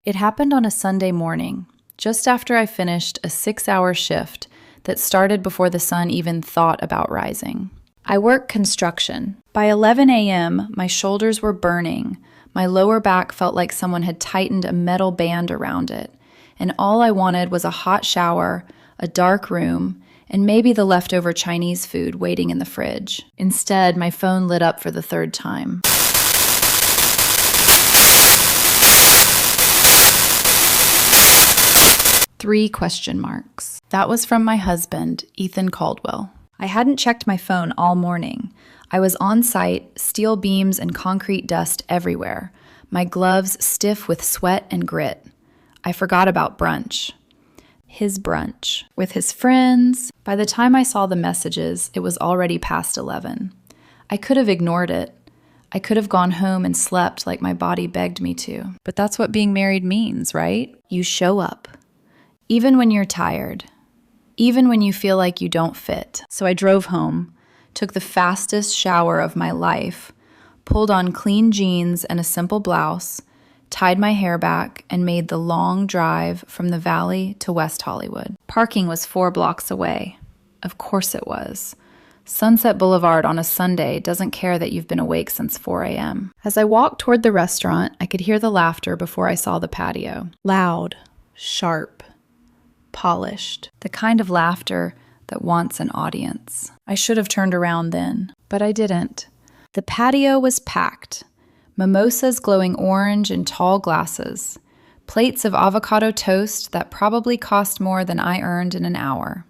It happened on a Sunday morning, just after I finished a 6-hour shift that started before the sun even thought about rising. I work construction. By 11 a.m., my shoulders were burning, my lower back felt like someone had tightened a metal band around it, and all I wanted was a hot shower, a dark room, and maybe the leftover Chinese food waiting in the fridge. Instead, my phone lit up for the third time. Three question marks. That was from my husband, Ethan Caldwell. I hadn't checked my phone all morning. I was on site, steel beams and concrete dust everywhere, my gloves stiff with sweat and grit. I forgot about brunch. His brunch. With his friends. By the time I saw the messages, it was already past 11. I could have ignored it. I could have gone home and slept like my body begged me to. But that's what being married means, right? You show up. Even when you're tired. Even when you feel like you don't fit. So I drove home, took the fastest shower of my life, pulled on clean jeans and a simple blouse, tied my hair back, and made the long drive from the Valley to West Hollywood. Parking was 4 blocks away. Of course it was. Sunset Boulevard on a Sunday doesn't care that you've been awake since 4 a.m. As I walked toward the restaurant, I could hear the laughter before I saw the patio. Loud, sharp, polished, the kind of laughter that wants an audience. I should have turned around then, but I didn't. The patio was packed. Mimosas glowing orange in tall glasses. Plates of avocado toast that probably cost more than I earned in an hour.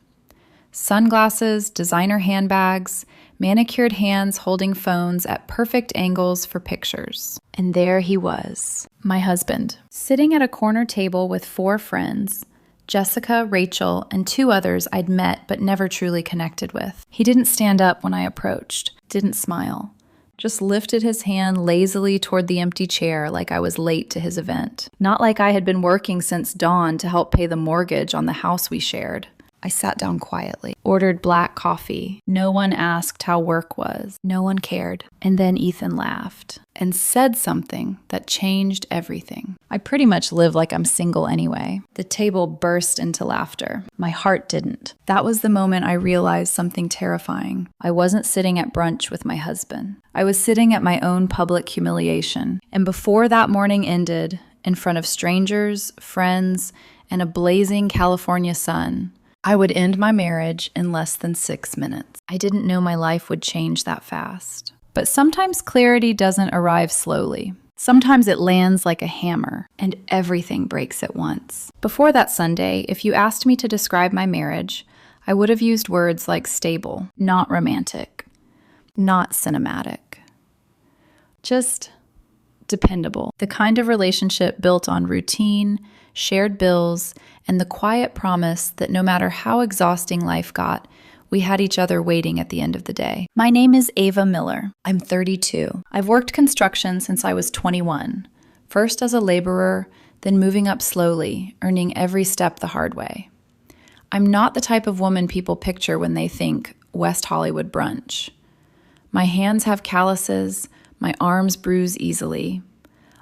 Sunglasses, designer handbags, manicured hands holding phones at perfect angles for pictures. And there he was, my husband, sitting at a corner table with 4 friends, Jessica, Rachel, and 2 others I'd met but never truly connected with. He didn't stand up when I approached, didn't smile, just lifted his hand lazily toward the empty chair like I was late to his event. Not like I had been working since dawn to help pay the mortgage on the house we shared. I sat down quietly, ordered black coffee. No one asked how work was. No one cared. And then Ethan laughed and said something that changed everything. I pretty much live like I'm single anyway. The table burst into laughter. My heart didn't. That was the moment I realized something terrifying. I wasn't sitting at brunch with my husband. I was sitting at my own public humiliation. And before that morning ended, in front of strangers, friends, and a blazing California sun, I would end my marriage in less than 6 minutes. I didn't know my life would change that fast. But sometimes clarity doesn't arrive slowly. Sometimes it lands like a hammer, and everything breaks at once. Before that Sunday, if you asked me to describe my marriage, I would have used words like stable, not romantic, not cinematic. Just dependable. The kind of relationship built on routine, shared bills, and the quiet promise that no matter how exhausting life got, we had each other waiting at the end of the day. My name is Ava Miller. I'm 32. I've worked construction since I was 21, first as a laborer, then moving up slowly, earning every step the hard way. I'm not the type of woman people picture when they think West Hollywood brunch. My hands have calluses, my arms bruise easily.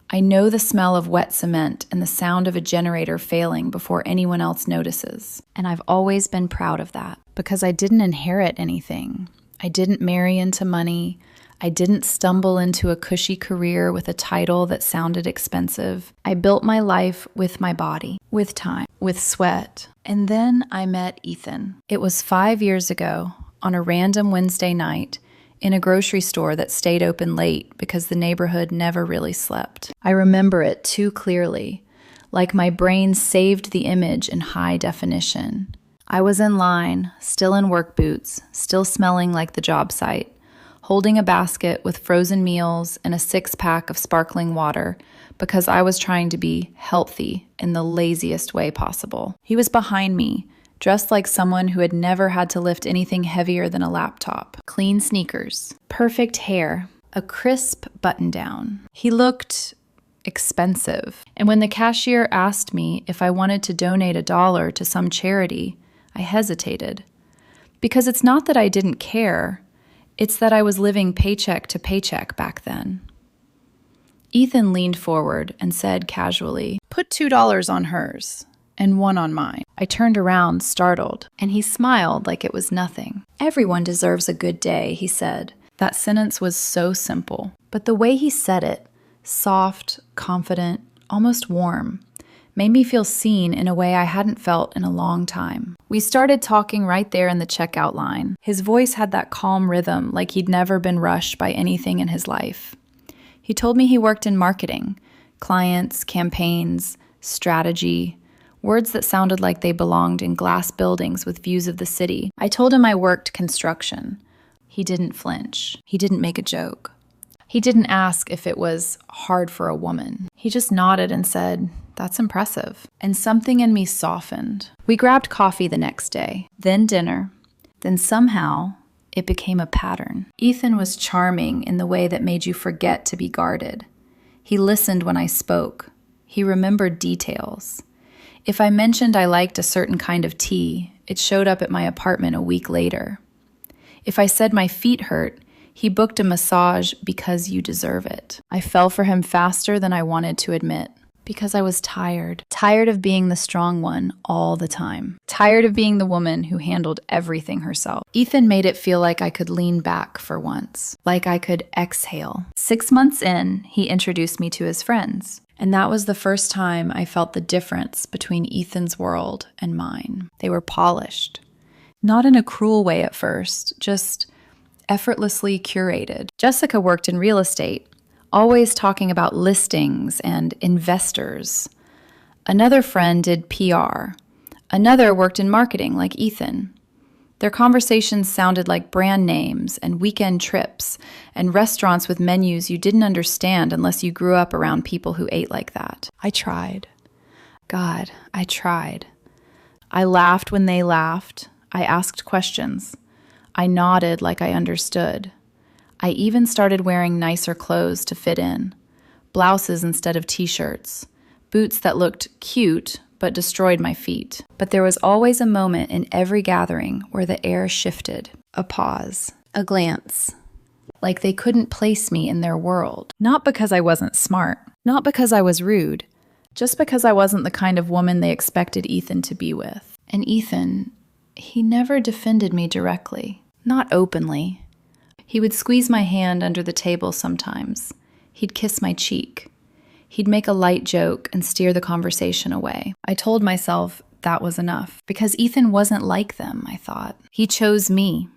I know the smell of wet cement and the sound of a generator failing before anyone else notices. And I've always been proud of that because I didn't inherit anything. I didn't marry into money. I didn't stumble into a cushy career with a title that sounded expensive. I built my life with my body, with time, with sweat. And then I met Ethan. It was 5 years ago on a random Wednesday night in a grocery store that stayed open late because the neighborhood never really slept. I remember it too clearly, like my brain saved the image in high definition. I was in line, still in work boots, still smelling like the job site, holding a basket with frozen meals and a 6-pack of sparkling water because I was trying to be healthy in the laziest way possible. He was behind me, dressed like someone who had never had to lift anything heavier than a laptop. Clean sneakers, perfect hair, a crisp button-down. He looked expensive. And when the cashier asked me if I wanted to donate $1 to some charity, I hesitated. Because it's not that I didn't care, it's that I was living paycheck to paycheck back then. Ethan leaned forward and said casually, "Put $2 on hers and $1 on mine." I turned around, startled, and he smiled like it was nothing. "Everyone deserves a good day," he said. That sentence was so simple, but the way he said it, soft, confident, almost warm, made me feel seen in a way I hadn't felt in a long time. We started talking right there in the checkout line. His voice had that calm rhythm, like he'd never been rushed by anything in his life. He told me he worked in marketing, clients, campaigns, strategy, words that sounded like they belonged in glass buildings with views of the city. I told him I worked construction. He didn't flinch. He didn't make a joke. He didn't ask if it was hard for a woman. He just nodded and said, "That's impressive." And something in me softened. We grabbed coffee the next day, then dinner. Then somehow, it became a pattern. Ethan was charming in the way that made you forget to be guarded. He listened when I spoke. He remembered details. If I mentioned I liked a certain kind of tea, it showed up at my apartment a week later. If I said my feet hurt, he booked a massage because you deserve it. I fell for him faster than I wanted to admit. Because I was tired. Tired of being the strong one all the time. Tired of being the woman who handled everything herself. Ethan made it feel like I could lean back for once. Like I could exhale. 6 months in, he introduced me to his friends. And that was the first time I felt the difference between Ethan's world and mine. They were polished. Not in a cruel way at first, just effortlessly curated. Jessica worked in real estate, always talking about listings and investors. Another friend did PR. Another worked in marketing like Ethan. Their conversations sounded like brand names and weekend trips and restaurants with menus you didn't understand unless you grew up around people who ate like that. I tried. God, I tried. I laughed when they laughed. I asked questions. I nodded like I understood. I even started wearing nicer clothes to fit in. Blouses instead of t-shirts. Boots that looked cute but destroyed my feet. But there was always a moment in every gathering where the air shifted. A pause. A glance. Like they couldn't place me in their world. Not because I wasn't smart. Not because I was rude. Just because I wasn't the kind of woman they expected Ethan to be with. And Ethan, he never defended me directly. Not openly. He would squeeze my hand under the table sometimes. He'd kiss my cheek. He'd make a light joke and steer the conversation away. I told myself that was enough. Because Ethan wasn't like them, I thought. He chose me.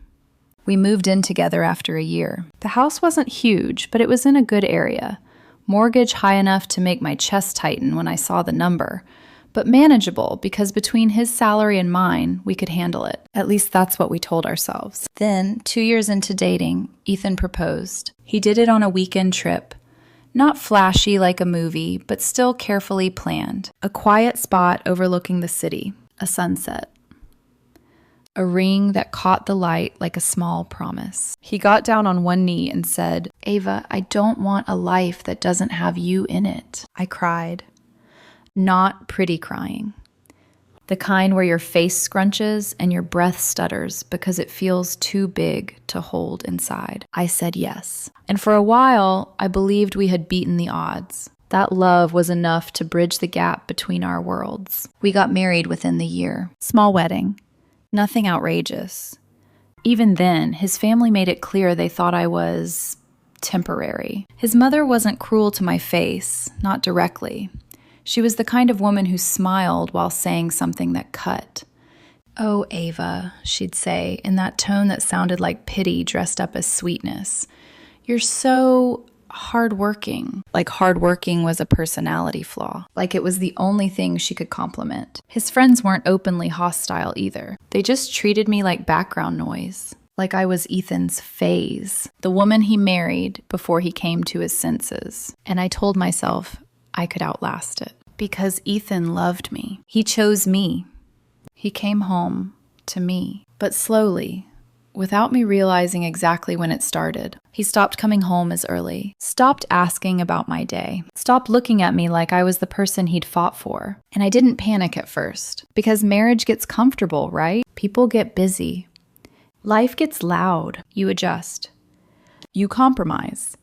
We moved in together after a year. The house wasn't huge, but it was in a good area. Mortgage high enough to make my chest tighten when I saw the number. But manageable because between his salary and mine, we could handle it. At least that's what we told ourselves. Then, 2 years into dating, Ethan proposed. He did it on a weekend trip. Not flashy like a movie, but still carefully planned. A quiet spot overlooking the city. A sunset. A ring that caught the light like a small promise. He got down on one knee and said, "Ava, I don't want a life that doesn't have you in it." I cried. Not pretty crying. The kind where your face scrunches and your breath stutters because it feels too big to hold inside. I said yes. And for a while, I believed we had beaten the odds. That love was enough to bridge the gap between our worlds. We got married within the year. Small wedding. Nothing outrageous. Even then, his family made it clear they thought I was temporary. His mother wasn't cruel to my face, not directly. She was the kind of woman who smiled while saying something that cut. "Oh, Ava," she'd say, in that tone that sounded like pity dressed up as sweetness. "You're so hardworking." Like hardworking was a personality flaw. Like it was the only thing she could compliment. His friends weren't openly hostile either. They just treated me like background noise. Like I was Ethan's phase. The woman he married before he came to his senses. And I told myself I could outlast it. Because Ethan loved me. He chose me. He came home to me. But slowly, without me realizing exactly when it started, he stopped coming home as early. Stopped asking about my day. Stopped looking at me like I was the person he'd fought for. And I didn't panic at first. Because marriage gets comfortable, right? People get busy. Life gets loud. You adjust. You compromise.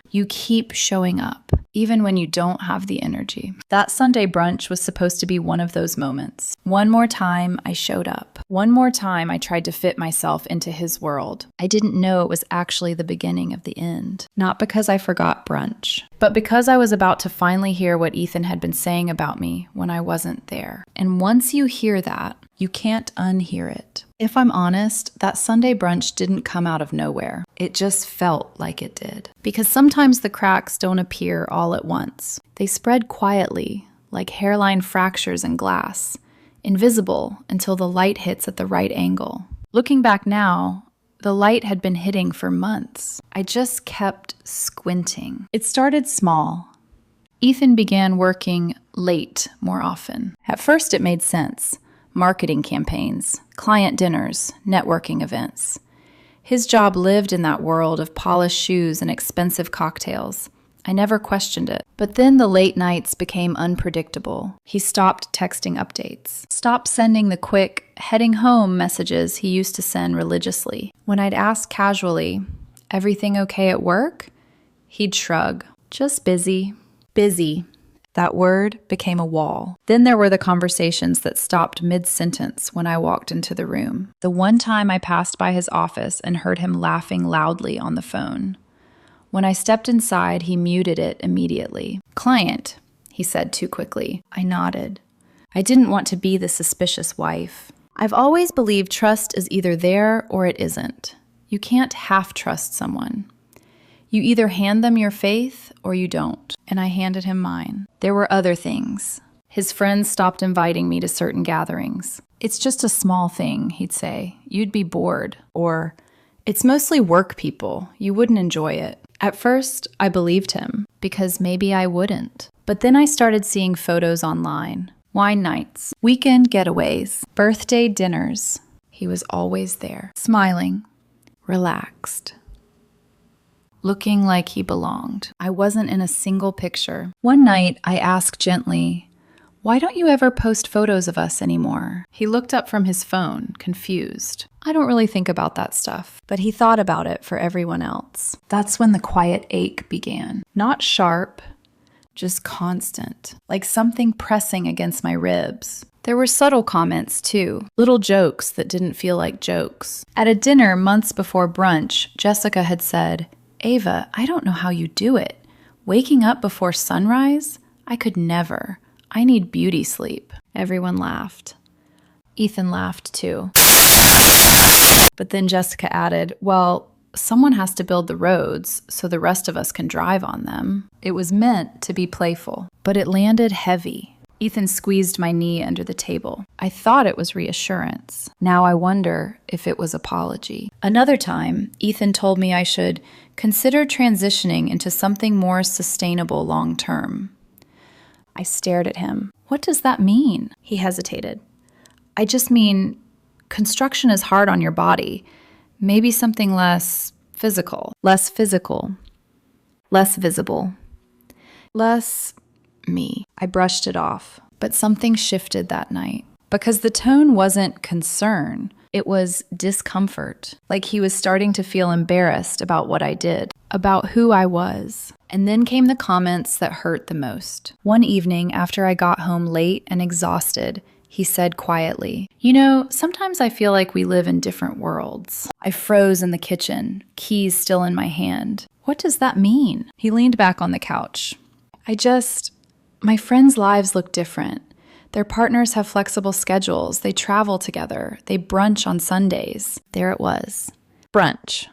You keep showing up. even when you don't have the energy. That Sunday brunch was supposed to be one of those moments. One more time, I showed up. One more time, I tried to fit myself into his world. I didn't know it was actually the beginning of the end. Not because I forgot brunch, but because I was about to finally hear what Ethan had been saying about me when I wasn't there. And once you hear that, you can't unhear it. If I'm honest, that Sunday brunch didn't come out of nowhere. It just felt like it did. Because sometimes the cracks don't appear all at once. They spread quietly, like hairline fractures in glass, invisible until the light hits at the right angle. Looking back now, the light had been hitting for months. I just kept squinting. It started small. Ethan began working late more often. At first it made sense. Marketing campaigns, client dinners, networking events. His job lived in that world of polished shoes and expensive cocktails. I never questioned it. But then the late nights became unpredictable. He stopped texting updates, stopped sending the quick, heading home messages he used to send religiously. When I'd ask casually, "Everything okay at work?" he'd shrug. "Just busy." Busy. That word became a wall. Then there were the conversations that stopped mid-sentence when I walked into the room. The one time I passed by his office and heard him laughing loudly on the phone. When I stepped inside, he muted it immediately. "Client," he said too quickly. I nodded. I didn't want to be the suspicious wife. I've always believed trust is either there or it isn't. You can't half-trust someone. You either hand them your faith or you don't, and I handed him mine. There were other things. His friends stopped inviting me to certain gatherings. "It's just a small thing," he'd say. "You'd be bored." Or, "It's mostly work people. You wouldn't enjoy it." At first, I believed him, because maybe I wouldn't. But then I started seeing photos online. Wine nights, weekend getaways, birthday dinners. He was always there, smiling, relaxed, looking like he belonged. I wasn't in a single picture. One night, I asked gently, "Why don't you ever post photos of us anymore?" He looked up from his phone, confused. I don't really think about that stuff, but he thought about it for everyone else. That's when the quiet ache began. Not sharp, just constant, like something pressing against my ribs. There were subtle comments, too, little jokes that didn't feel like jokes. At a dinner months before brunch, Jessica had said, "Ava, I don't know how you do it. Waking up before sunrise? I could never. I need beauty sleep." Everyone laughed. Ethan laughed too. But then Jessica added, "Well, someone has to build the roads so the rest of us can drive on them." It was meant to be playful, but it landed heavy. Ethan squeezed my knee under the table. I thought it was reassurance. Now I wonder if it was apology. Another time, Ethan told me I should consider transitioning into something more sustainable long term. I stared at him. "What does that mean?" He hesitated. "I just mean, construction is hard on your body. Maybe something less physical. Less physical. Less visible. Less me." I brushed it off, but something shifted that night. Because the tone wasn't concern, it was discomfort. Like he was starting to feel embarrassed about what I did, about who I was. And then came the comments that hurt the most. One evening, after I got home late and exhausted, he said quietly, "You know, sometimes I feel like we live in different worlds." I froze in the kitchen, keys still in my hand. "What does that mean?" He leaned back on the couch. My friends' lives look different. Their partners have flexible schedules. They travel together. They brunch on Sundays." There it was. Brunch.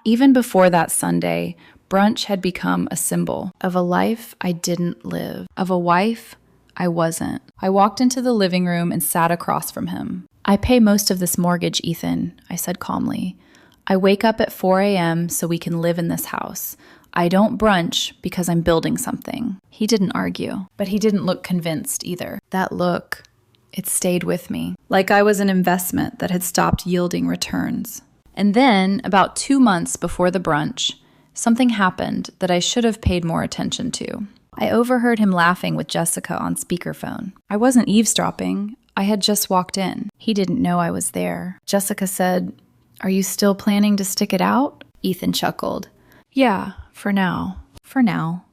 Even before that Sunday, brunch had become a symbol of a life I didn't live, of a wife I wasn't. I walked into the living room and sat across from him. "I pay most of this mortgage, Ethan," I said calmly. "I wake up at 4 a.m. so we can live in this house. I don't brunch because I'm building something." He didn't argue, but he didn't look convinced either. That look, it stayed with me, like I was an investment that had stopped yielding returns. And then, about 2 months before the brunch, something happened that I should have paid more attention to. I overheard him laughing with Jessica on speakerphone. I wasn't eavesdropping. I had just walked in. He didn't know I was there. Jessica said, "Are you still planning to stick it out?" Ethan chuckled. "Yeah, for now." For now.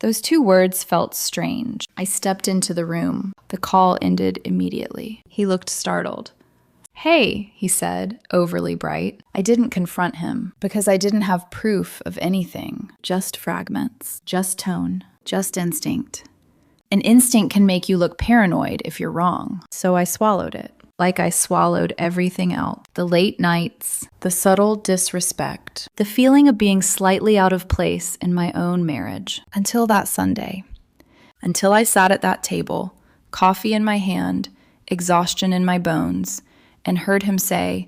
Those 2 words felt strange. I stepped into the room. The call ended immediately. He looked startled. "Hey," he said, overly bright. I didn't confront him because I didn't have proof of anything. Just fragments, just tone, just instinct. An instinct can make you look paranoid if you're wrong. So I swallowed it, like I swallowed everything else. The late nights, the subtle disrespect, the feeling of being slightly out of place in my own marriage. Until that Sunday. Until I sat at that table, coffee in my hand, exhaustion in my bones, and heard him say,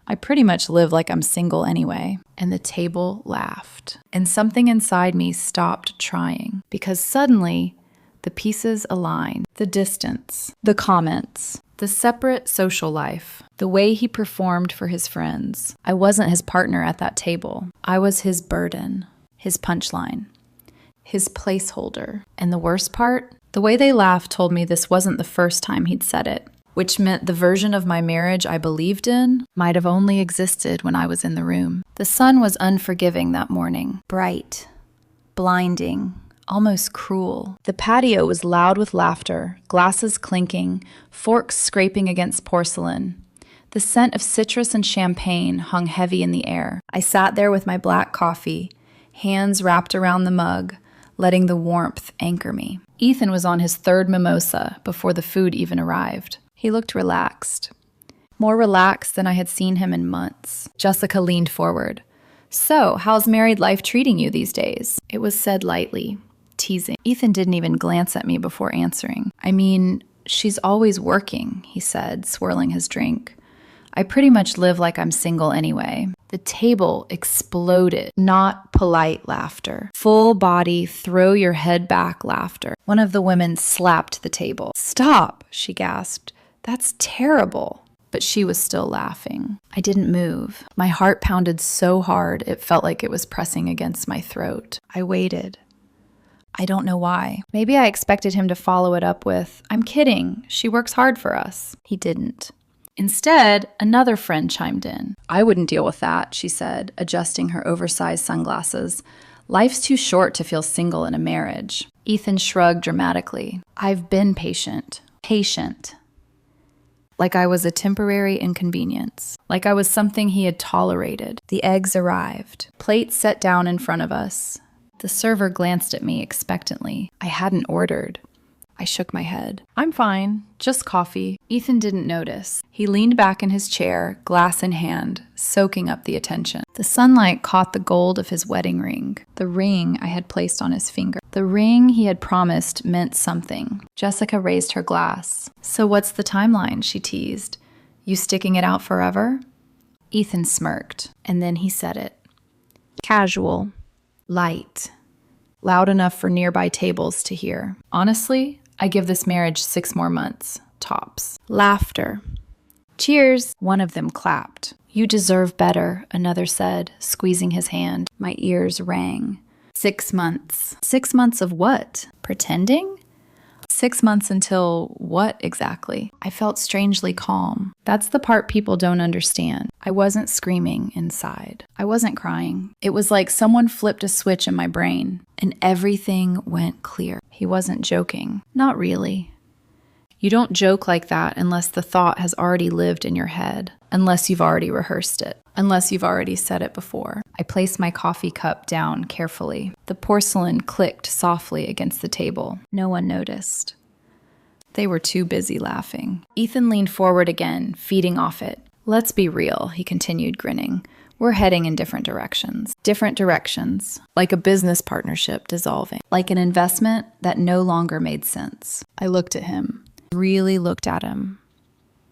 "I pretty much live like I'm single anyway." And the table laughed. And something inside me stopped trying, because suddenly the pieces aligned. The distance, the comments, the separate social life, the way he performed for his friends. I wasn't his partner at that table. I was his burden, his punchline, his placeholder. And the worst part? The way they laughed told me this wasn't the first time he'd said it, which meant the version of my marriage I believed in might have only existed when I was in the room. The sun was unforgiving that morning, bright, blinding, almost cruel. The patio was loud with laughter, glasses clinking, forks scraping against porcelain. The scent of citrus and champagne hung heavy in the air. I sat there with my black coffee, hands wrapped around the mug, letting the warmth anchor me. Ethan was on his 3rd mimosa before the food even arrived. He looked relaxed. More relaxed than I had seen him in months. Jessica leaned forward. "So, how's married life treating you these days?" It was said lightly, teasing. Ethan didn't even glance at me before answering. "I mean, she's always working," he said, swirling his drink. "I pretty much live like I'm single anyway." The table exploded. Not polite laughter. Full body, throw your head back laughter. One of the women slapped the table. "Stop," she gasped. "That's terrible." But she was still laughing. I didn't move. My heart pounded so hard it felt like it was pressing against my throat. I waited. I don't know why. Maybe I expected him to follow it up with, "I'm kidding. She works hard for us." He didn't. Instead, another friend chimed in. "I wouldn't deal with that," she said, adjusting her oversized sunglasses. "Life's too short to feel single in a marriage." Ethan shrugged dramatically. "I've been patient. Like I was a temporary inconvenience. Like I was something he had tolerated. The eggs arrived. Plates set down in front of us. The server glanced at me expectantly. I hadn't ordered. I shook my head. "I'm fine. Just coffee." Ethan didn't notice. He leaned back in his chair, glass in hand, soaking up the attention. The sunlight caught the gold of his wedding ring, the ring I had placed on his finger. The ring he had promised meant something. Jessica raised her glass. "So what's the timeline?" she teased. "You sticking it out forever?" Ethan smirked, and then he said it. Casual. Light. Loud enough for nearby tables to hear. "Honestly, I give this marriage 6 more months, tops." Laughter. "Cheers." One of them clapped. "You deserve better," another said, squeezing his hand. My ears rang. 6 months. 6 months of what? Pretending? 6 months until what exactly? I felt strangely calm. That's the part people don't understand. I wasn't screaming inside. I wasn't crying. It was like someone flipped a switch in my brain, and everything went clear. He wasn't joking. Not really. You don't joke like that unless the thought has already lived in your head, unless you've already rehearsed it, unless you've already said it before. I placed my coffee cup down carefully. The porcelain clicked softly against the table. No one noticed. They were too busy laughing. Ethan leaned forward again, feeding off it. "Let's be real," he continued, grinning. "We're heading in different directions. Different directions. Like a business partnership dissolving. Like an investment that no longer made sense." I looked at him. Really looked at him.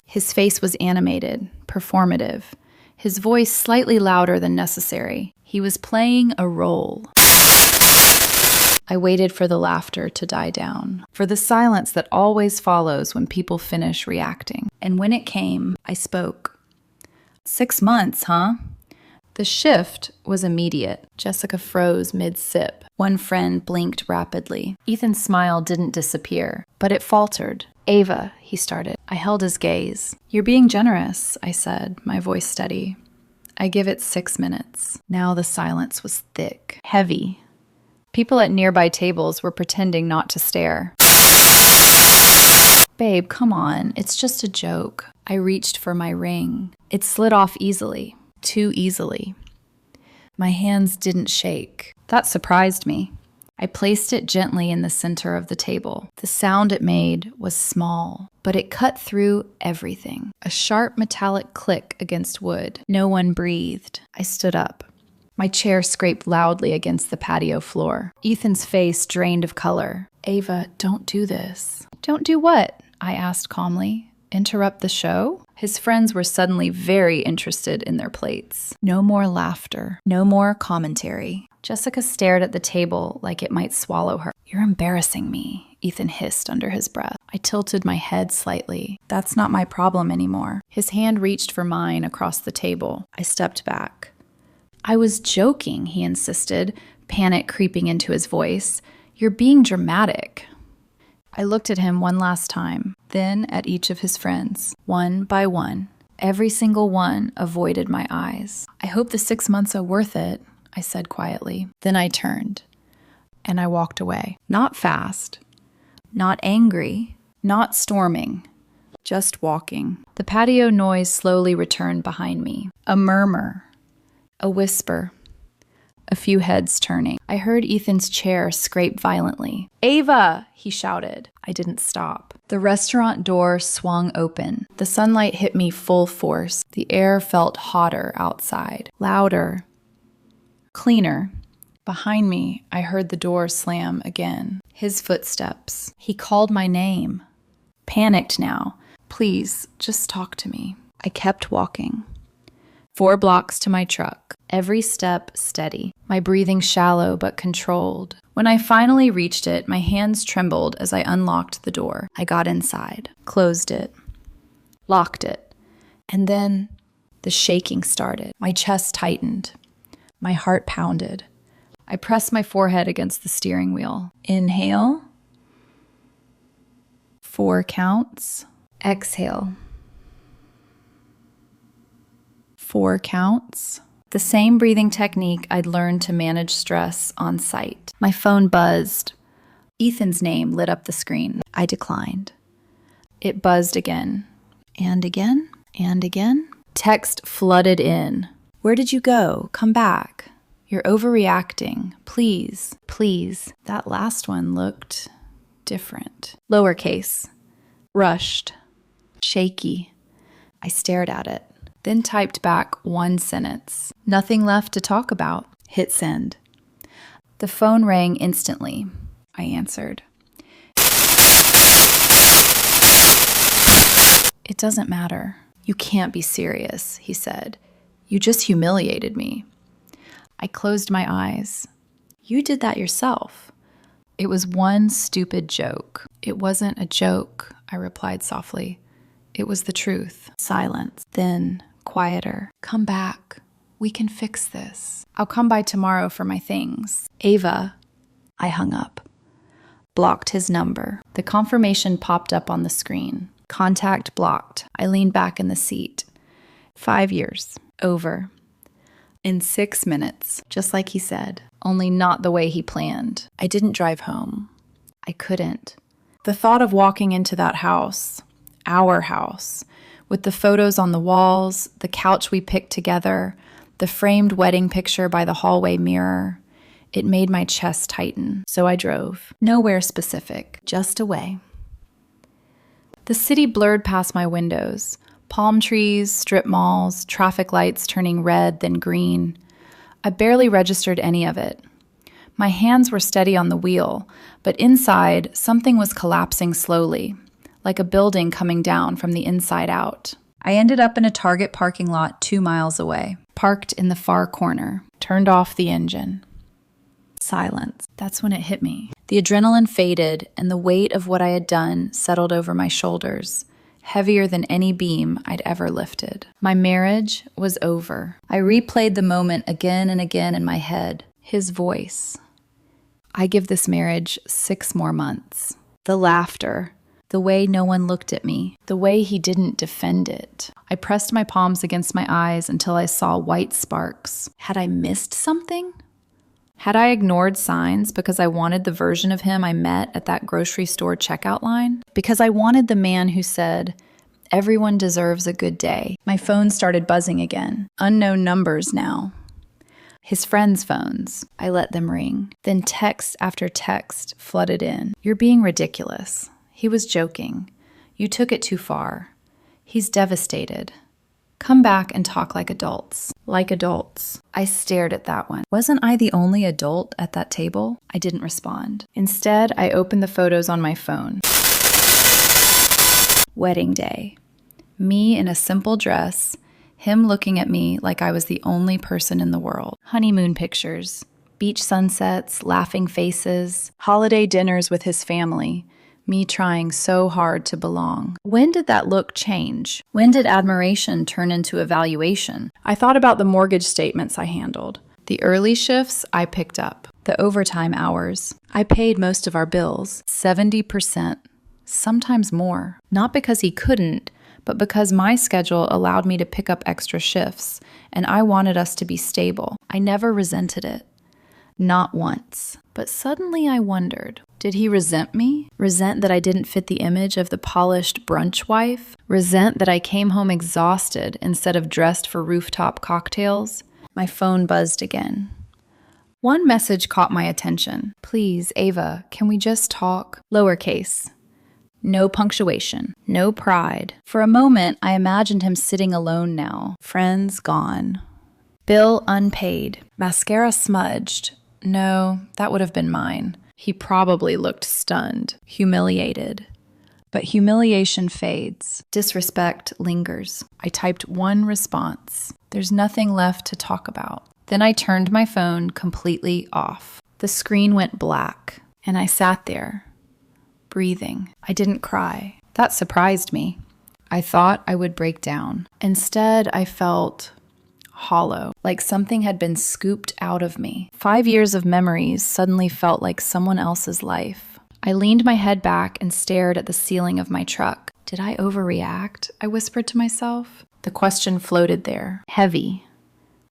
His face was animated, performative. His voice slightly louder than necessary. He was playing a role. I waited for the laughter to die down, for the silence that always follows when people finish reacting. And when it came, I spoke. 6 months, huh? The shift was immediate. Jessica froze mid-sip. One friend blinked rapidly. Ethan's smile didn't disappear, but it faltered. "Ava," he started. I held his gaze. "You're being generous," I said, my voice steady. "I give it 6 minutes." Now the silence was thick, heavy. People at nearby tables were pretending not to stare. Babe, come on, it's just a joke. I reached for my ring. It slid off easily, too easily. My hands didn't shake. That surprised me. I placed it gently in the center of the table. The sound it made was small, but it cut through everything. A sharp metallic click against wood. No one breathed. I stood up. My chair scraped loudly against the patio floor. Ethan's face drained of color. Ava, don't do this. Don't do what? I asked calmly. Interrupt the show? His friends were suddenly very interested in their plates. No more laughter. No more commentary. Jessica stared at the table like it might swallow her. You're embarrassing me, Ethan hissed under his breath. I tilted my head slightly. That's not my problem anymore. His hand reached for mine across the table. I stepped back. I was joking, he insisted, panic creeping into his voice. You're being dramatic. I looked at him one last time, then at each of his friends, one by one. Every single one avoided my eyes. I hope the 6 months are worth it, I said quietly. Then I turned, and I walked away. Not fast, not angry, not storming, just walking. The patio noise slowly returned behind me. A murmur, a whisper, a few heads turning. I heard Ethan's chair scrape violently. Ava, he shouted. I didn't stop. The restaurant door swung open. The sunlight hit me full force. The air felt hotter outside, louder, cleaner. Behind me, I heard the door slam again. His footsteps. He called my name. Panicked now. Please, just talk to me. I kept walking. 4 blocks to my truck, every step steady, my breathing shallow but controlled. When I finally reached it, my hands trembled as I unlocked the door. I got inside, closed it, locked it, and then the shaking started. My chest tightened. My heart pounded. I pressed my forehead against the steering wheel. Inhale. 4 counts. Exhale. 4 counts. The same breathing technique I'd learned to manage stress on site. My phone buzzed. Ethan's name lit up the screen. I declined. It buzzed again. And again. And again. Text flooded in. Where did you go? Come back. You're overreacting. Please. Please. That last one looked different. Lowercase. Rushed. Shaky. I stared at it. Then typed back 1 sentence. Nothing left to talk about. Hit send. The phone rang instantly. I answered. It doesn't matter. You can't be serious, he said. You just humiliated me. I closed my eyes. You did that yourself. It was one stupid joke. It wasn't a joke, I replied softly. It was the truth. Silence. Then quieter. Come back. We can fix this. I'll come by tomorrow for my things. Ava. I hung up. Blocked his number. The confirmation popped up on the screen. Contact blocked. I leaned back in the seat. 5 years. Over. In 6 minutes. Just like he said. Only not the way he planned. I didn't drive home. I couldn't. The thought of walking into that house, our house, with the photos on the walls, the couch we picked together, the framed wedding picture by the hallway mirror, it made my chest tighten. So I drove. Nowhere specific, just away. The city blurred past my windows. Palm trees, strip malls, traffic lights turning red, then green. I barely registered any of it. My hands were steady on the wheel, but inside, something was collapsing slowly, like a building coming down from the inside out. I ended up in a Target parking lot 2 miles away, parked in the far corner, turned off the engine. Silence. That's when it hit me. The adrenaline faded, and the weight of what I had done settled over my shoulders, heavier than any beam I'd ever lifted. My marriage was over. I replayed the moment again and again in my head. His voice. I give this marriage 6 more months. The laughter. The way no one looked at me. The way he didn't defend it. I pressed my palms against my eyes until I saw white sparks. Had I missed something? Had I ignored signs because I wanted the version of him I met at that grocery store checkout line? Because I wanted the man who said, "Everyone deserves a good day." My phone started buzzing again. Unknown numbers now. His friends' phones. I let them ring. Then text after text flooded in. "You're being ridiculous. He was joking. You took it too far. He's devastated. Come back and talk like adults." Like adults. I stared at that one. Wasn't I the only adult at that table? I didn't respond. Instead, I opened the photos on my phone. Wedding day. Me in a simple dress, him looking at me like I was the only person in the world. Honeymoon pictures, beach sunsets, laughing faces, holiday dinners with his family, me trying so hard to belong. When did that look change? When did admiration turn into evaluation? I thought about the mortgage statements I handled, the early shifts I picked up, the overtime hours. I paid most of our bills, 70%, sometimes more. Not because he couldn't, but because my schedule allowed me to pick up extra shifts, and I wanted us to be stable. I never resented it. Not once. But suddenly I wondered, did he resent me? Resent that I didn't fit the image of the polished brunch wife? Resent that I came home exhausted instead of dressed for rooftop cocktails? My phone buzzed again. One message caught my attention. "Please, Ava, can we just talk?" Lowercase. No punctuation, no pride. For a moment, I imagined him sitting alone now, friends gone. Bill unpaid, mascara smudged. No, that would have been mine. He probably looked stunned, humiliated. But humiliation fades. Disrespect lingers. I typed one response. There's nothing left to talk about. Then I turned my phone completely off. The screen went black, and I sat there, breathing. I didn't cry. That surprised me. I thought I would break down. Instead, I felt hollow, like something had been scooped out of me. 5 years of memories suddenly felt like someone else's life. I leaned my head back and stared at the ceiling of my truck. Did I overreact? I whispered to myself. The question floated there, heavy.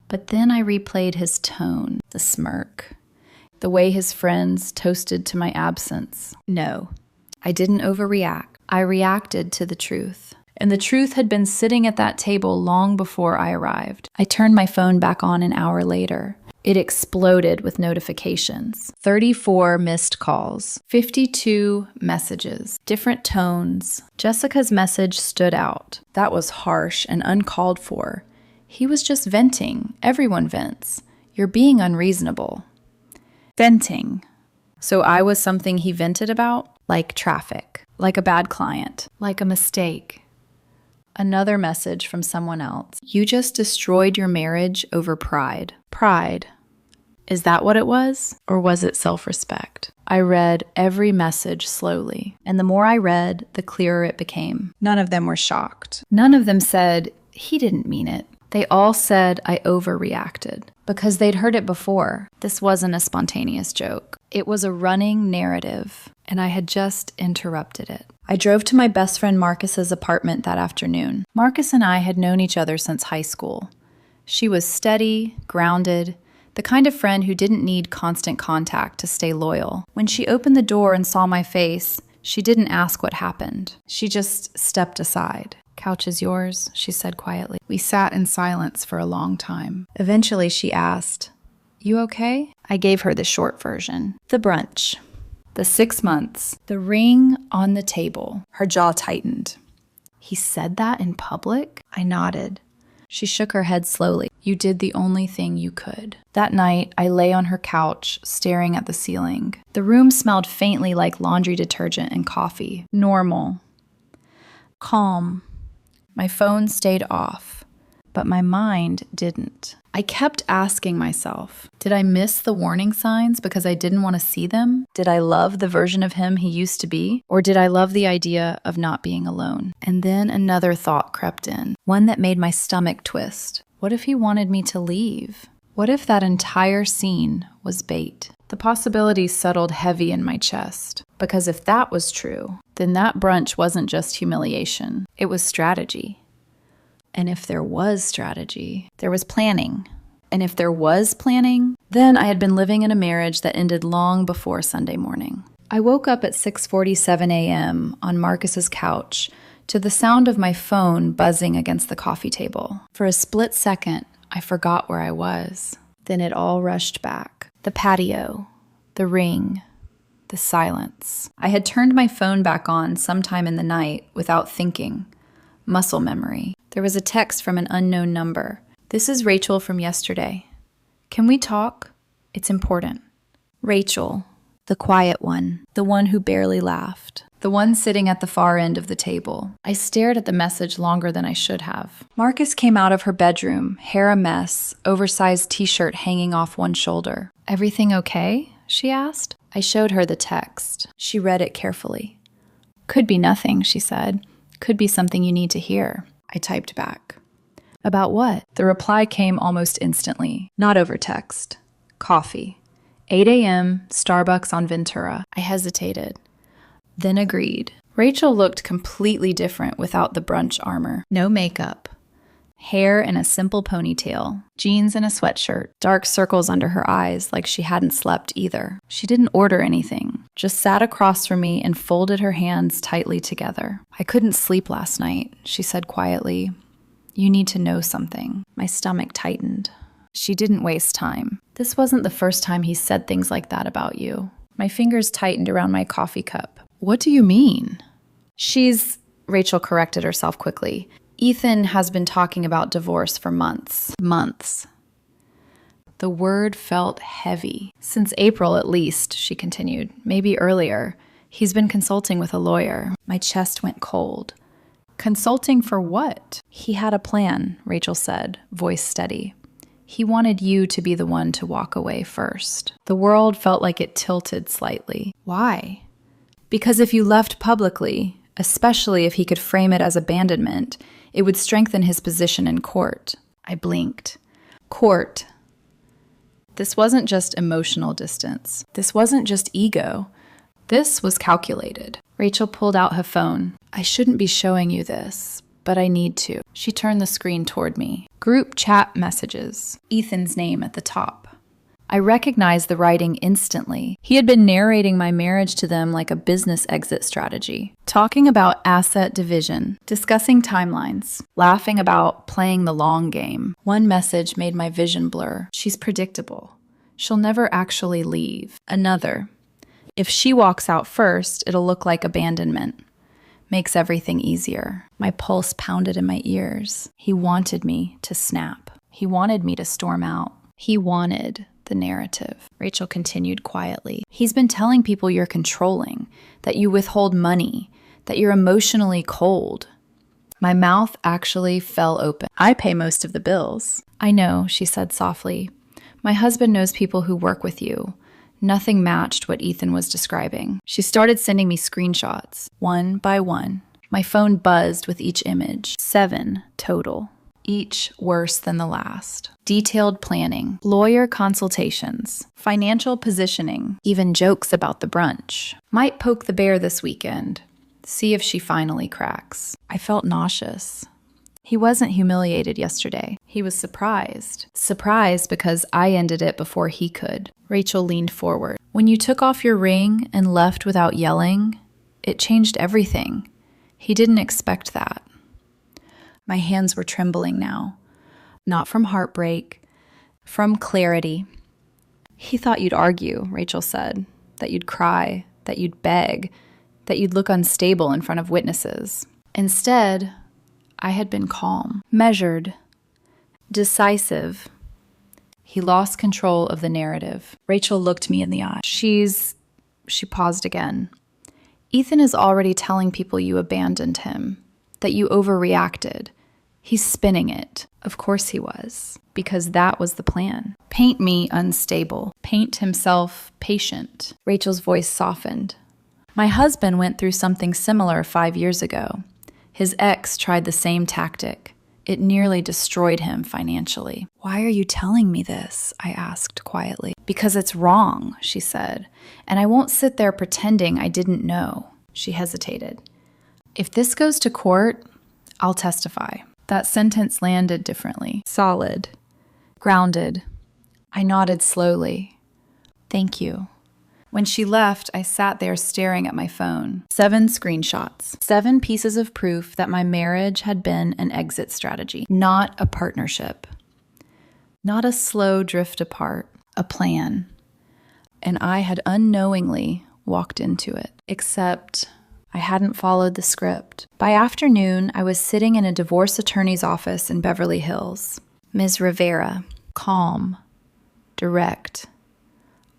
But then I replayed his tone, the smirk, the way his friends toasted to my absence. No. I didn't overreact. I reacted to the truth. And the truth had been sitting at that table long before I arrived. I turned my phone back on an hour later. It exploded with notifications. 34 missed calls. 52 messages. Different tones. Jessica's message stood out. That was harsh and uncalled for. He was just venting. Everyone vents. You're being unreasonable. Venting. So I was something he vented about? Like traffic, like a bad client, like a mistake. Another message from someone else. You just destroyed your marriage over pride. Pride. Is that what it was? Or was it self-respect? I read every message slowly, and the more I read, the clearer it became. None of them were shocked. None of them said, he didn't mean it. They all said I overreacted because they'd heard it before. This wasn't a spontaneous joke. It was a running narrative, and I had just interrupted it. I drove to my best friend Marcus's apartment that afternoon. Marcus and I had known each other since high school. She was steady, grounded, the kind of friend who didn't need constant contact to stay loyal. When she opened the door and saw my face, she didn't ask what happened. She just stepped aside. "Couch is yours," she said quietly. We sat in silence for a long time. Eventually she asked, "You okay?" I gave her the short version. The brunch. The 6 months. The ring on the table. Her jaw tightened. He said that in public? I nodded. She shook her head slowly. You did the only thing you could. That night, I lay on her couch, staring at the ceiling. The room smelled faintly like laundry detergent and coffee. Normal. Calm. My phone stayed off, but my mind didn't. I kept asking myself, did I miss the warning signs because I didn't want to see them? Did I love the version of him he used to be? Or did I love the idea of not being alone? And then another thought crept in, one that made my stomach twist. What if he wanted me to leave? What if that entire scene was bait? The possibilities settled heavy in my chest, because if that was true, then that brunch wasn't just humiliation, it was strategy. And if there was strategy, there was planning. And if there was planning, Then I had been living in a marriage that ended long before Sunday morning. I woke up at 6:47 a.m. on Marcus's couch to the sound of my phone buzzing against the coffee table. For a split second, I forgot where I was. Then it all rushed back. The patio, the ring, the silence. I had turned my phone back on sometime in the night without thinking. Muscle memory. There was a text from an unknown number. "This is Rachel from yesterday. Can we talk? It's important." Rachel, the quiet one, the one who barely laughed, the one sitting at the far end of the table. I stared at the message longer than I should have. Marcus came out of her bedroom, hair a mess, oversized t-shirt hanging off one shoulder. "Everything okay?" she asked. I showed her the text. She read it carefully. "Could be nothing," she said. "Could be something you need to hear." I typed back. "About what?" The reply came almost instantly. Not over text. Coffee. 8 a.m., Starbucks on Ventura. I hesitated, then agreed. Rachel looked completely different without the brunch armor. No makeup. Hair in a simple ponytail. Jeans and a sweatshirt. Dark circles under her eyes like she hadn't slept either. She didn't order anything. Just sat across from me and folded her hands tightly together. "I couldn't sleep last night," she said quietly. "You need to know something." My stomach tightened. She didn't waste time. This wasn't the first time he said things like that about you. My fingers tightened around my coffee cup. "What do you mean?" Rachel corrected herself quickly. "Ethan has been talking about divorce for months." Months. The word felt heavy. "Since April at least," she continued. "Maybe earlier. He's been consulting with a lawyer." My chest went cold. "Consulting for what?" "He had a plan," Rachel said, voice steady. "He wanted you to be the one to walk away first." The world felt like it tilted slightly. "Why?" "Because if you left publicly, especially if he could frame it as abandonment, it would strengthen his position in court." I blinked. Court. This wasn't just emotional distance. This wasn't just ego. This was calculated. Rachel pulled out her phone. "I shouldn't be showing you this, but I need to." She turned the screen toward me. Group chat messages. Ethan's name at the top. I recognized the writing instantly. He had been narrating my marriage to them like a business exit strategy, talking about asset division, discussing timelines, laughing about playing the long game. One message made my vision blur. "She's predictable. She'll never actually leave." Another. "If she walks out first, it'll look like abandonment. Makes everything easier." My pulse pounded in my ears. He wanted me to snap. He wanted me to storm out. He wanted the narrative. Rachel continued quietly. "He's been telling people you're controlling, that you withhold money, that you're emotionally cold." My mouth actually fell open. "I pay most of the bills." "I know," she said softly. "My husband knows people who work with you." Nothing matched what Ethan was describing. She started sending me screenshots, one by one. My phone buzzed with each image. 7 total. Each worse than the last. Detailed planning, lawyer consultations, financial positioning, even jokes about the brunch. Might poke the bear this weekend. See if she finally cracks. I felt nauseous. He wasn't humiliated yesterday. He was surprised. Surprised because I ended it before he could. Rachel leaned forward. "When you took off your ring and left without yelling, it changed everything. He didn't expect that." My hands were trembling now. Not from heartbreak, from clarity. "He thought you'd argue," Rachel said. "That you'd cry, that you'd beg, that you'd look unstable in front of witnesses." Instead, I had been calm, measured, decisive. He lost control of the narrative. Rachel looked me in the eye. She paused again. "Ethan is already telling people you abandoned him, that you overreacted. He's spinning it." Of course he was, because that was the plan. Paint me unstable. Paint himself patient. Rachel's voice softened. "My husband went through something similar 5 years ago. His ex tried the same tactic. It nearly destroyed him financially." "Why are you telling me this?" I asked quietly. "Because it's wrong," she said, "and I won't sit there pretending I didn't know." She hesitated. "If this goes to court, I'll testify." That sentence landed differently. Solid. Grounded. I nodded slowly. Thank you. When she left, I sat there staring at my phone. 7 screenshots. 7 pieces of proof that my marriage had been an exit strategy, not a partnership. Not a slow drift apart, a plan. And I had unknowingly walked into it. Except I hadn't followed the script. By afternoon, I was sitting in a divorce attorney's office in Beverly Hills. Ms. Rivera, calm, direct,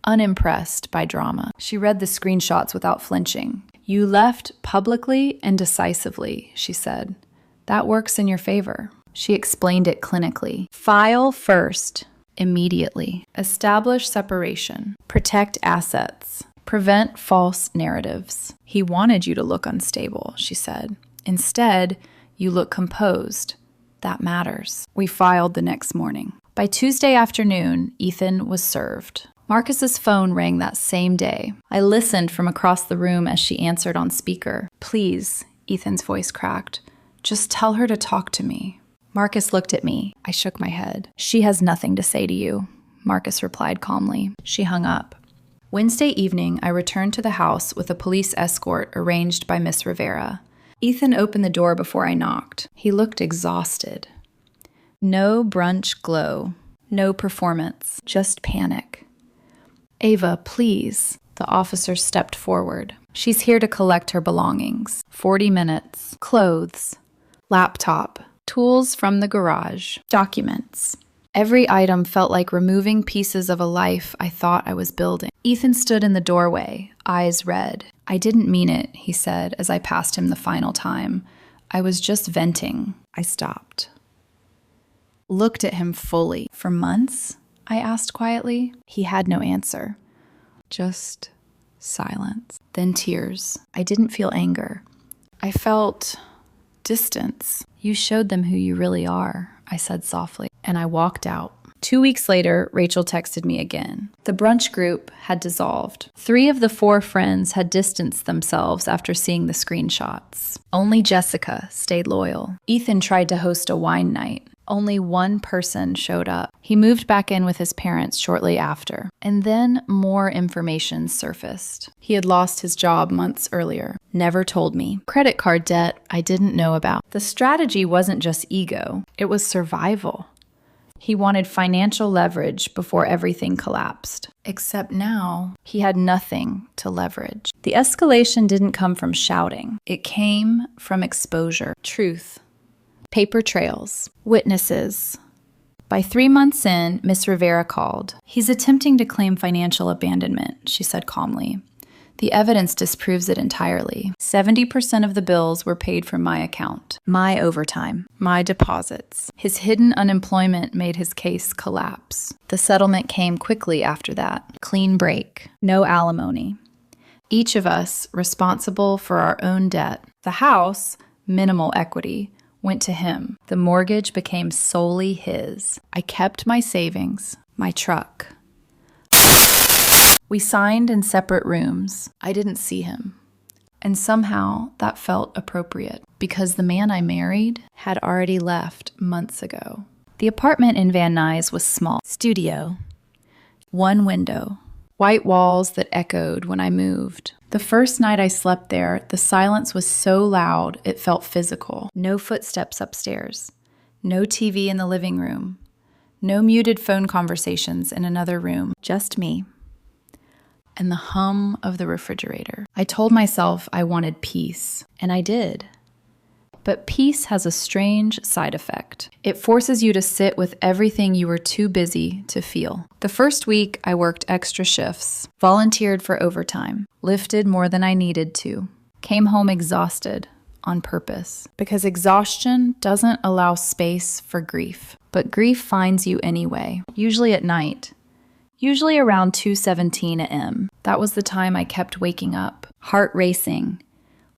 unimpressed by drama. She read the screenshots without flinching. You left publicly and decisively, she said. That works in your favor. She explained it clinically. File first, immediately. Establish separation. Protect assets. Prevent false narratives. He wanted you to look unstable, she said. Instead, you look composed. That matters. We filed the next morning. By Tuesday afternoon, Ethan was served. Marcus's phone rang that same day. I listened from across the room as she answered on speaker. Please, Ethan's voice cracked. Just tell her to talk to me. Marcus looked at me. I shook my head. She has nothing to say to you, Marcus replied calmly. She hung up. Wednesday evening, I returned to the house with a police escort arranged by Miss Rivera. Ethan opened the door before I knocked. He looked exhausted. No brunch glow. No performance. Just panic. Ava, please. The officer stepped forward. She's here to collect her belongings. 40 minutes. Clothes. Laptop. Tools from the garage. Documents. Every item felt like removing pieces of a life I thought I was building. Ethan stood in the doorway, eyes red. I didn't mean it, he said as I passed him the final time. I was just venting. I stopped. Looked at him fully. For months? I asked quietly. He had no answer. Just silence. Then tears. I didn't feel anger. I felt distance. You showed them who you really are, I said softly, and I walked out. 2 weeks later, Rachel texted me again. The brunch group had dissolved. 3 of the 4 friends had distanced themselves after seeing the screenshots. Only Jessica stayed loyal. Ethan tried to host a wine night. Only 1 person showed up. He moved back in with his parents shortly after. And then more information surfaced. He had lost his job months earlier. Never told me. Credit card debt I didn't know about. The strategy wasn't just ego. It was survival. He wanted financial leverage before everything collapsed. Except now, he had nothing to leverage. The escalation didn't come from shouting. It came from exposure. Truth. Paper trails. Witnesses. By 3 months in, Miss Rivera called. He's attempting to claim financial abandonment, she said calmly. The evidence disproves it entirely. 70% of the bills were paid from my account. My overtime. My deposits. His hidden unemployment made his case collapse. The settlement came quickly after that. Clean break. No alimony. Each of us responsible for our own debt. The house, minimal equity, went to him. The mortgage became solely his. I kept my savings, my truck. We signed in separate rooms. I didn't see him. And somehow that felt appropriate because the man I married had already left months ago. The apartment in Van Nuys was small. Studio. 1 window. White walls that echoed when I moved. The first night I slept there, the silence was so loud it felt physical. No footsteps upstairs. No TV in the living room. No muted phone conversations in another room. Just me. And the hum of the refrigerator. I told myself I wanted peace, and I did. But peace has a strange side effect. It forces you to sit with everything you were too busy to feel. The first week, I worked extra shifts, volunteered for overtime, lifted more than I needed to, came home exhausted on purpose. Because exhaustion doesn't allow space for grief, but grief finds you anyway, usually at night. Usually around 2:17 a.m. That was the time I kept waking up, heart racing,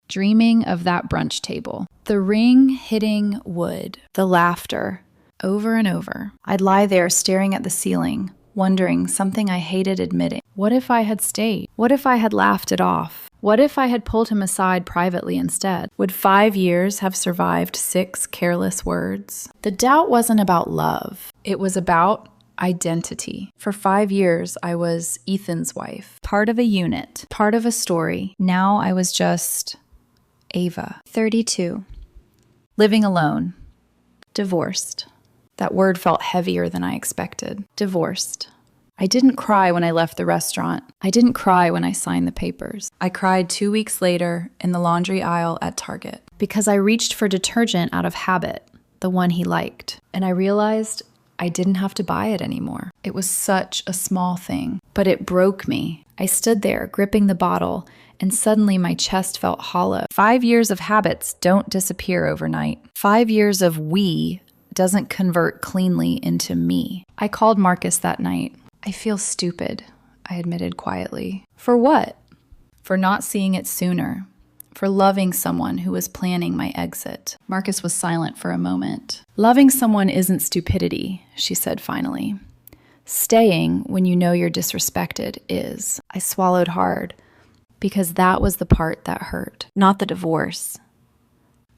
dreaming of that brunch table. The ring hitting wood, the laughter, over and over. I'd lie there staring at the ceiling, wondering something I hated admitting. What if I had stayed? What if I had laughed it off? What if I had pulled him aside privately instead? Would 5 years have survived 6 careless words? The doubt wasn't about love. It was about identity. For 5 years, I was Ethan's wife, part of a unit, part of a story. Now I was just Ava, 32, living alone, divorced. That word felt heavier than I expected. Divorced. I didn't cry when I left the restaurant. I didn't cry when I signed the papers. I cried 2 weeks later in the laundry aisle at Target because I reached for detergent out of habit, the one he liked, and I realized I didn't have to buy it anymore. It was such a small thing, but it broke me. I stood there gripping the bottle, and suddenly my chest felt hollow. 5 years of habits don't disappear overnight. 5 years of we doesn't convert cleanly into me. I called Marcus that night. I feel stupid, I admitted quietly. For what? For not seeing it sooner. For loving someone who was planning my exit. Marcus was silent for a moment. Loving someone isn't stupidity, she said finally. Staying when you know you're disrespected is. I swallowed hard, because that was the part that hurt, not the divorce.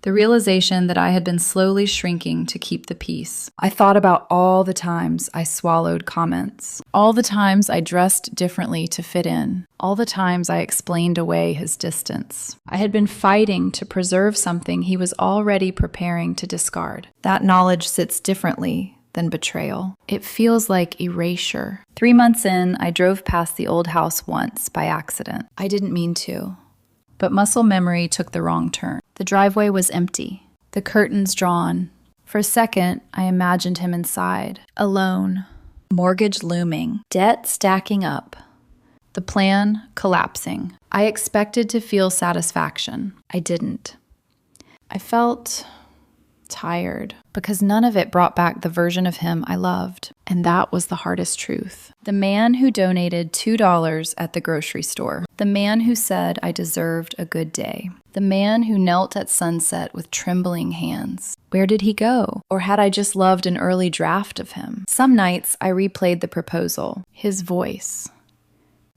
The realization that I had been slowly shrinking to keep the peace. I thought about all the times I swallowed comments, all the times I dressed differently to fit in, all the times I explained away his distance. I had been fighting to preserve something he was already preparing to discard. That knowledge sits differently than betrayal. It feels like erasure. 3 months in, I drove past the old house once by accident. I didn't mean to. But muscle memory took the wrong turn. The driveway was empty, the curtains drawn. For a second, I imagined him inside, alone, mortgage looming, debt stacking up, the plan collapsing. I expected to feel satisfaction. I didn't. I felt tired because none of it brought back the version of him I loved. And that was the hardest truth. The man who donated $2 at the grocery store. The man who said I deserved a good day. The man who knelt at sunset with trembling hands. Where did he go? Or had I just loved an early draft of him? Some nights I replayed the proposal, his voice,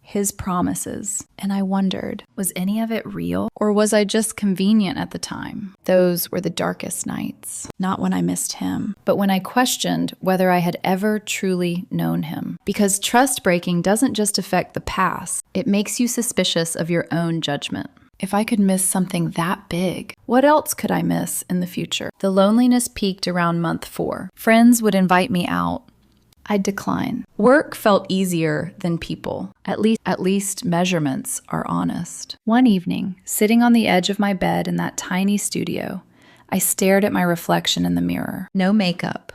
his promises, and I wondered, was any of it real? Or was I just convenient at the time? Those were the darkest nights. Not when I missed him, but when I questioned whether I had ever truly known him. Because trust breaking doesn't just affect the past, it makes you suspicious of your own judgment. If I could miss something that big, what else could I miss in the future? The loneliness peaked around month 4. Friends would invite me out. I'd decline. Work felt easier than people. At least measurements are honest. One evening, sitting on the edge of my bed in that tiny studio, I stared at my reflection in the mirror. No makeup,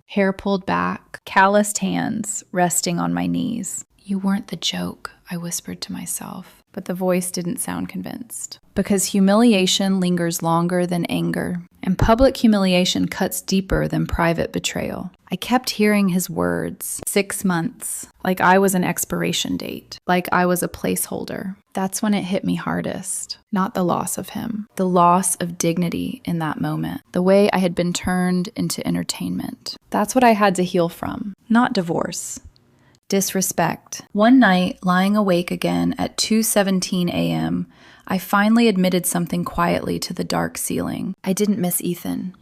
hair pulled back, calloused hands resting on my knees. You weren't the joke, I whispered to myself, but the voice didn't sound convinced. Because humiliation lingers longer than anger, and public humiliation cuts deeper than private betrayal. I kept hearing his words, 6 months, like I was an expiration date, like I was a placeholder. That's when it hit me hardest. Not the loss of him, the loss of dignity in that moment, the way I had been turned into entertainment. That's what I had to heal from, not divorce. Disrespect. One night, lying awake again at 2:17 a.m., I finally admitted something quietly to the dark ceiling. I didn't miss Ethan.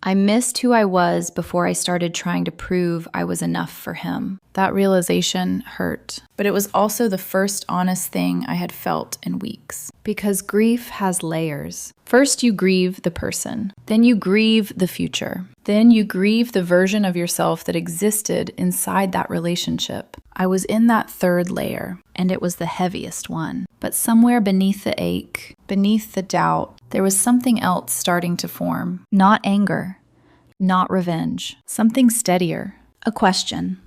I missed who I was before I started trying to prove I was enough for him. That realization hurt, but it was also the first honest thing I had felt in weeks. Because grief has layers. First you grieve the person, then you grieve the future, then you grieve the version of yourself that existed inside that relationship. I was in that third layer, and it was the heaviest one. But somewhere beneath the ache, beneath the doubt, there was something else starting to form. Not anger, not revenge, something steadier. A question.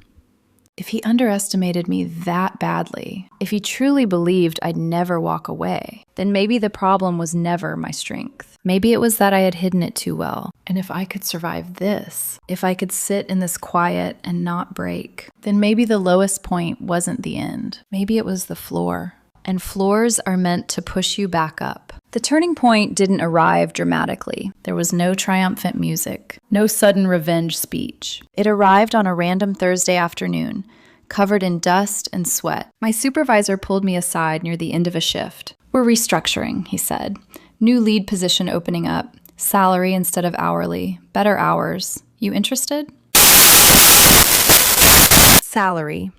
If he underestimated me that badly, if he truly believed I'd never walk away, then maybe the problem was never my strength. Maybe it was that I had hidden it too well. And if I could survive this, if I could sit in this quiet and not break, then maybe the lowest point wasn't the end. Maybe it was the floor. And floors are meant to push you back up. The turning point didn't arrive dramatically. There was no triumphant music, no sudden revenge speech. It arrived on a random Thursday afternoon, covered in dust and sweat. My supervisor pulled me aside near the end of a shift. "We're restructuring," he said. "New lead position opening up. Salary instead of hourly. Better hours. You interested?" salary,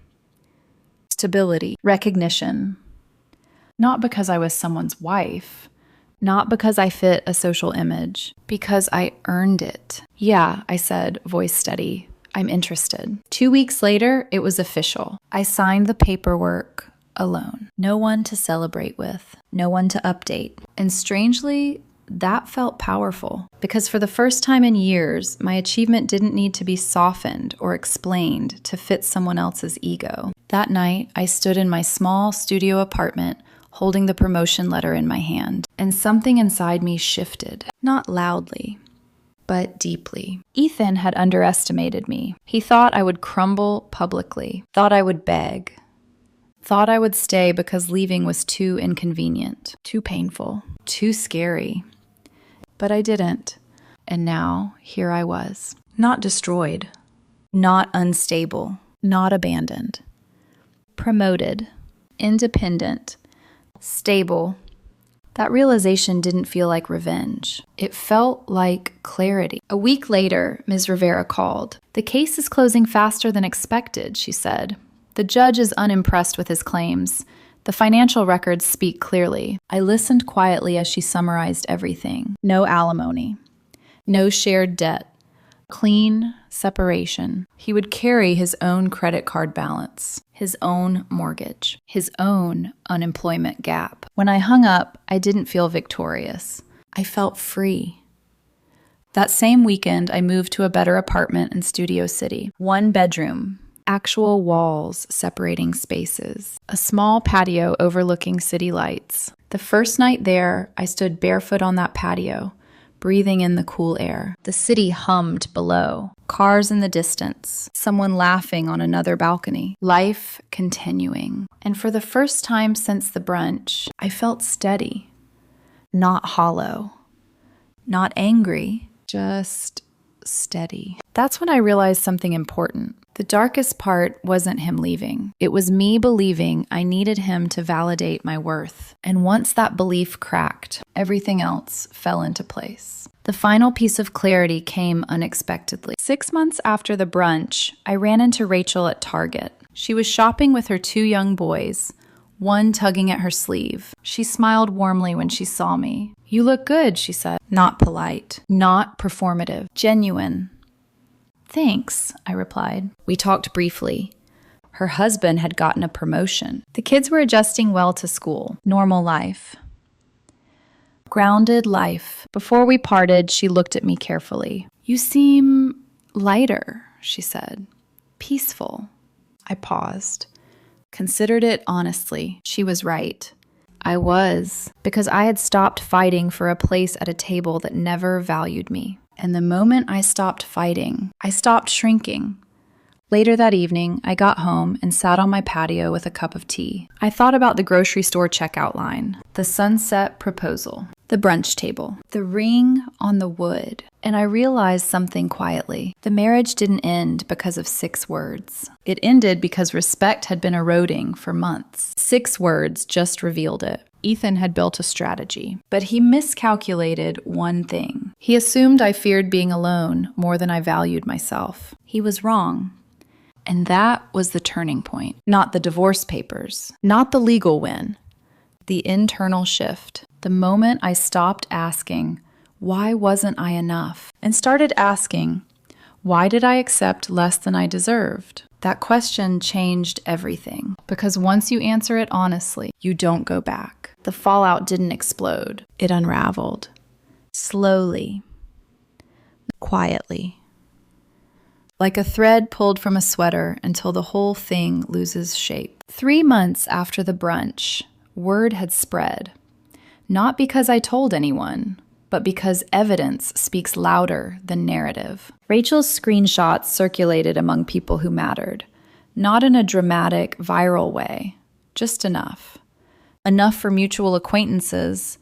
stability, recognition. Not because I was someone's wife, not because I fit a social image, because I earned it. Yeah, I said, voice steady. I'm interested. 2 weeks later, it was official. I signed the paperwork alone. No one to celebrate with, no one to update. And strangely, that felt powerful because for the first time in years, my achievement didn't need to be softened or explained to fit someone else's ego. That night, I stood in my small studio apartment holding the promotion letter in my hand, and something inside me shifted, not loudly, but deeply. Ethan had underestimated me. He thought I would crumble publicly, thought I would beg, thought I would stay because leaving was too inconvenient, too painful, too scary. But I didn't, and now here I was, not destroyed, not unstable, not abandoned, promoted, independent, stable. That realization didn't feel like revenge. It felt like clarity. A week later, Ms. Rivera called. "The case is closing faster than expected," she said. "The judge is unimpressed with his claims. The financial records speak clearly." I listened quietly as she summarized everything. No alimony. No shared debt. Clean separation. He would carry his own credit card balance, his own mortgage, his own unemployment gap. When I hung up, I didn't feel victorious. I felt free. That same weekend, I moved to a better apartment in Studio City. 1 bedroom. Actual walls separating spaces. A small patio overlooking city lights. The first night there, I stood barefoot on that patio, breathing in the cool air. The city hummed below. Cars in the distance. Someone laughing on another balcony. Life continuing. And for the first time since the brunch, I felt steady. Not hollow. Not angry. Just steady. That's when I realized something important. The darkest part wasn't him leaving. It was me believing I needed him to validate my worth. And once that belief cracked, everything else fell into place. The final piece of clarity came unexpectedly. 6 months after the brunch, I ran into Rachel at Target. She was shopping with her 2 young boys, one tugging at her sleeve. She smiled warmly when she saw me. "You look good," she said. Not polite, not performative, genuine. "Thanks," I replied. We talked briefly. Her husband had gotten a promotion. The kids were adjusting well to school. Normal life. Grounded life. Before we parted, she looked at me carefully. "You seem lighter," she said. "Peaceful." I paused. Considered it honestly. She was right. I was, because I had stopped fighting for a place at a table that never valued me. And the moment I stopped fighting, I stopped shrinking. Later that evening, I got home and sat on my patio with a cup of tea. I thought about the grocery store checkout line, the sunset proposal, the brunch table, the ring on the wood, and I realized something quietly. The marriage didn't end because of 6 words. It ended because respect had been eroding for months. 6 words just revealed it. Ethan had built a strategy, but he miscalculated one thing. He assumed I feared being alone more than I valued myself. He was wrong. And that was the turning point. Not the divorce papers, not the legal win, the internal shift. The moment I stopped asking, why wasn't I enough? And started asking, why did I accept less than I deserved? That question changed everything. Because once you answer it honestly, you don't go back. The fallout didn't explode. It unraveled. Slowly. Quietly. Like a thread pulled from a sweater until the whole thing loses shape. 3 months after the brunch, word had spread. Not because I told anyone, but because evidence speaks louder than narrative. Rachel's screenshots circulated among people who mattered. Not in a dramatic, viral way, just enough. Enough for mutual acquaintances,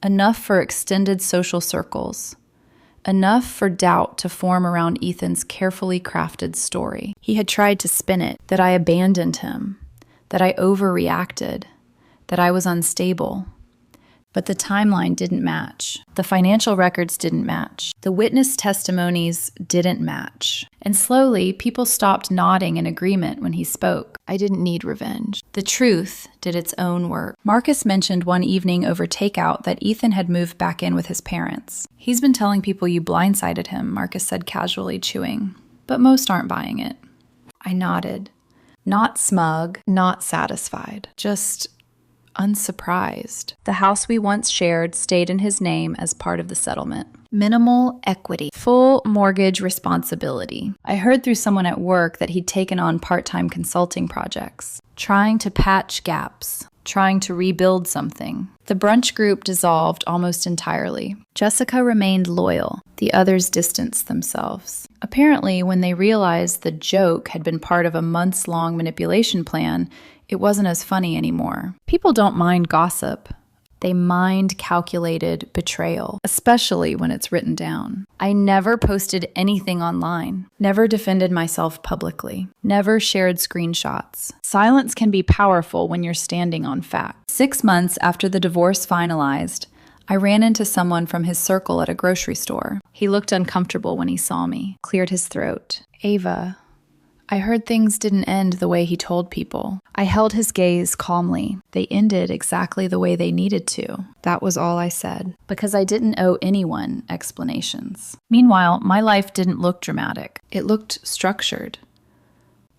enough for extended social circles. Enough for doubt to form around Ethan's carefully crafted story. He had tried to spin it, that I abandoned him, that I overreacted, that I was unstable. But the timeline didn't match. The financial records didn't match. The witness testimonies didn't match. And slowly, people stopped nodding in agreement when he spoke. I didn't need revenge. The truth did its own work. Marcus mentioned one evening over takeout that Ethan had moved back in with his parents. He's been telling people you blindsided him, Marcus said casually, chewing. But most aren't buying it. I nodded. Not smug, not satisfied, just unsurprised. The house we once shared stayed in his name as part of the settlement. Minimal equity, full mortgage responsibility. I heard through someone at work that he'd taken on part-time consulting projects, trying to patch gaps, trying to rebuild something. The brunch group dissolved almost entirely. Jessica remained loyal. The others distanced themselves. Apparently, when they realized the joke had been part of a months-long manipulation plan, it wasn't as funny anymore. People don't mind gossip. They mind calculated betrayal, especially when it's written down. I never posted anything online, never defended myself publicly, never shared screenshots. Silence can be powerful when you're standing on fact. 6 months after the divorce finalized, I ran into someone from his circle at a grocery store. He looked uncomfortable when he saw me, cleared his throat. Ava, I heard things didn't end the way he told people. I held his gaze calmly. They ended exactly the way they needed to. That was all I said, because I didn't owe anyone explanations. Meanwhile, my life didn't look dramatic. It looked structured.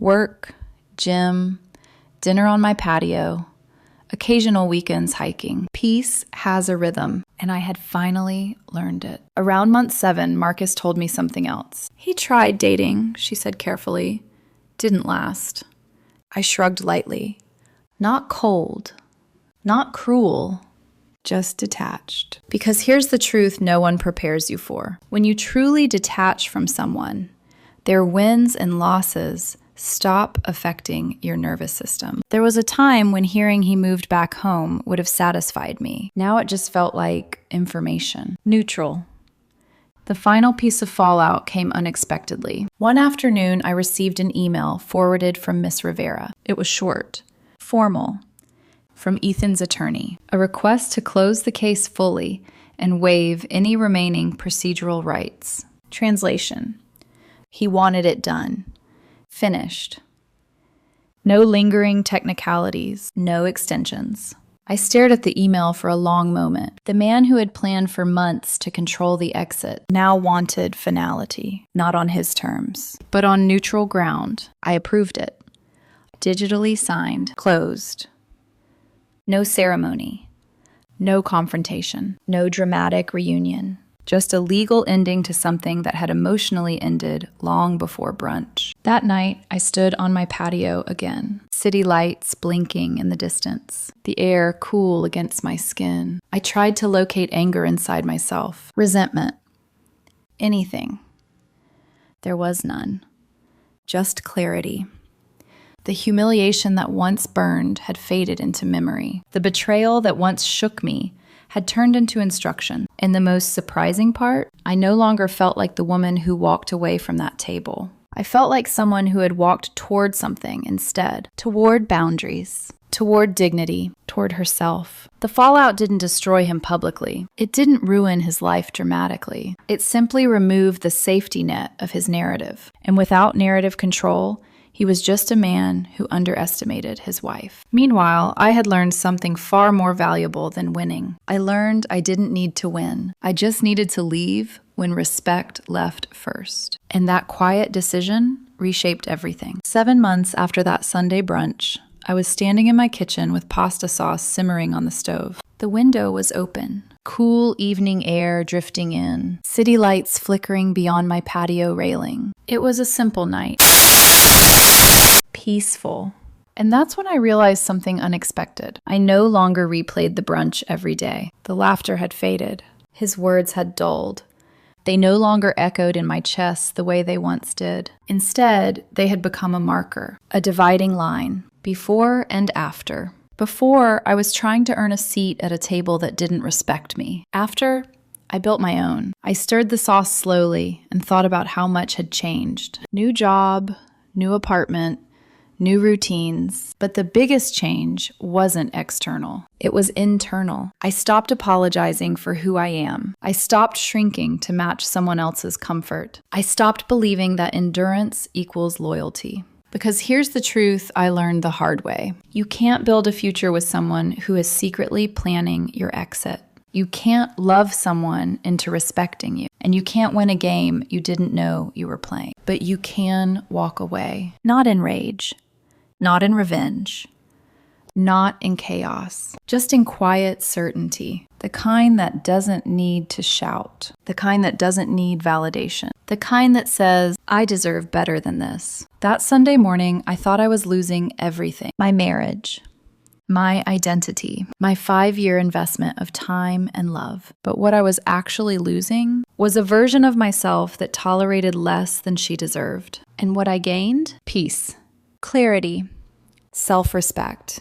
Work, gym, dinner on my patio, occasional weekends hiking. Peace has a rhythm, and I had finally learned it. Around month 7, Marcus told me something else. He tried dating, she said carefully. Didn't last. I shrugged lightly. Not cold, not cruel, just detached. Because here's the truth no one prepares you for. When you truly detach from someone, their wins and losses stop affecting your nervous system. There was a time when hearing he moved back home would have satisfied me. Now it just felt like information. Neutral. The final piece of fallout came unexpectedly. One afternoon, I received an email forwarded from Miss Rivera. It was short, formal, from Ethan's attorney. A request to close the case fully and waive any remaining procedural rights. Translation. He wanted it done. Finished. No lingering technicalities, no extensions. I stared at the email for a long moment. The man who had planned for months to control the exit now wanted finality, not on his terms, but on neutral ground. I approved it. Digitally signed, closed. No ceremony, no confrontation, no dramatic reunion. Just a legal ending to something that had emotionally ended long before brunch. That night, I stood on my patio again. City lights blinking in the distance. The air cool against my skin. I tried to locate anger inside myself. Resentment. Anything. There was none. Just clarity. The humiliation that once burned had faded into memory. The betrayal that once shook me had turned into instruction. And the most surprising part, I no longer felt like the woman who walked away from that table. I felt like someone who had walked toward something instead, toward boundaries, toward dignity, toward herself. The fallout didn't destroy him publicly. It didn't ruin his life dramatically. It simply removed the safety net of his narrative. And without narrative control, he was just a man who underestimated his wife. Meanwhile, I had learned something far more valuable than winning. I learned I didn't need to win. I just needed to leave when respect left first. And that quiet decision reshaped everything. 7 months after that Sunday brunch, I was standing in my kitchen with pasta sauce simmering on the stove. The window was open. Cool evening air drifting in. City lights flickering beyond my patio railing. It was a simple night. Peaceful. And that's when I realized something unexpected. I no longer replayed the brunch every day. The laughter had faded. His words had dulled. They no longer echoed in my chest the way they once did. Instead, they had become a marker, a dividing line, before and after. Before, I was trying to earn a seat at a table that didn't respect me. After, I built my own. I stirred the sauce slowly and thought about how much had changed. New job, new apartment, new routines. But the biggest change wasn't external. It was internal. I stopped apologizing for who I am. I stopped shrinking to match someone else's comfort. I stopped believing that endurance equals loyalty. Because here's the truth I learned the hard way. You can't build a future with someone who is secretly planning your exit. You can't love someone into respecting you. And you can't win a game you didn't know you were playing. But you can walk away. Not in rage. Not in revenge. Not in chaos. Just in quiet certainty. The kind that doesn't need to shout. The kind that doesn't need validation. The kind that says, I deserve better than this. That Sunday morning, I thought I was losing everything. My marriage. My identity. My 5-year investment of time and love. But what I was actually losing was a version of myself that tolerated less than she deserved. And what I gained? Peace. Clarity. Self-respect.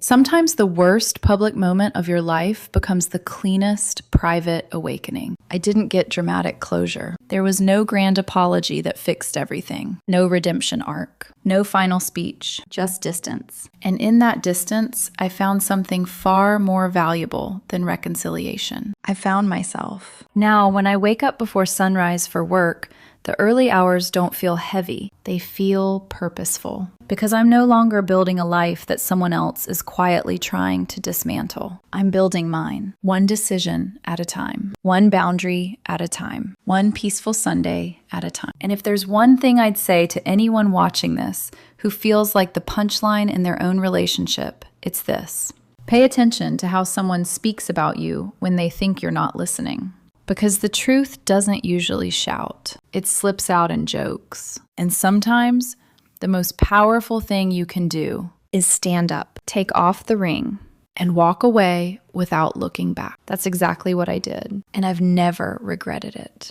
Sometimes the worst public moment of your life becomes the cleanest private awakening. I didn't get dramatic closure. There was no grand apology that fixed everything. No redemption arc. No final speech. Just distance. And in that distance, I found something far more valuable than reconciliation. I found myself. Now, when I wake up before sunrise for work, the early hours don't feel heavy. They feel purposeful. Because I'm no longer building a life that someone else is quietly trying to dismantle. I'm building mine. One decision at a time. One boundary at a time. One peaceful Sunday at a time. And if there's one thing I'd say to anyone watching this who feels like the punchline in their own relationship, it's this. Pay attention to how someone speaks about you when they think you're not listening. Because the truth doesn't usually shout. It slips out in jokes. And sometimes, the most powerful thing you can do is stand up, take off the ring, and walk away without looking back. That's exactly what I did. And I've never regretted it.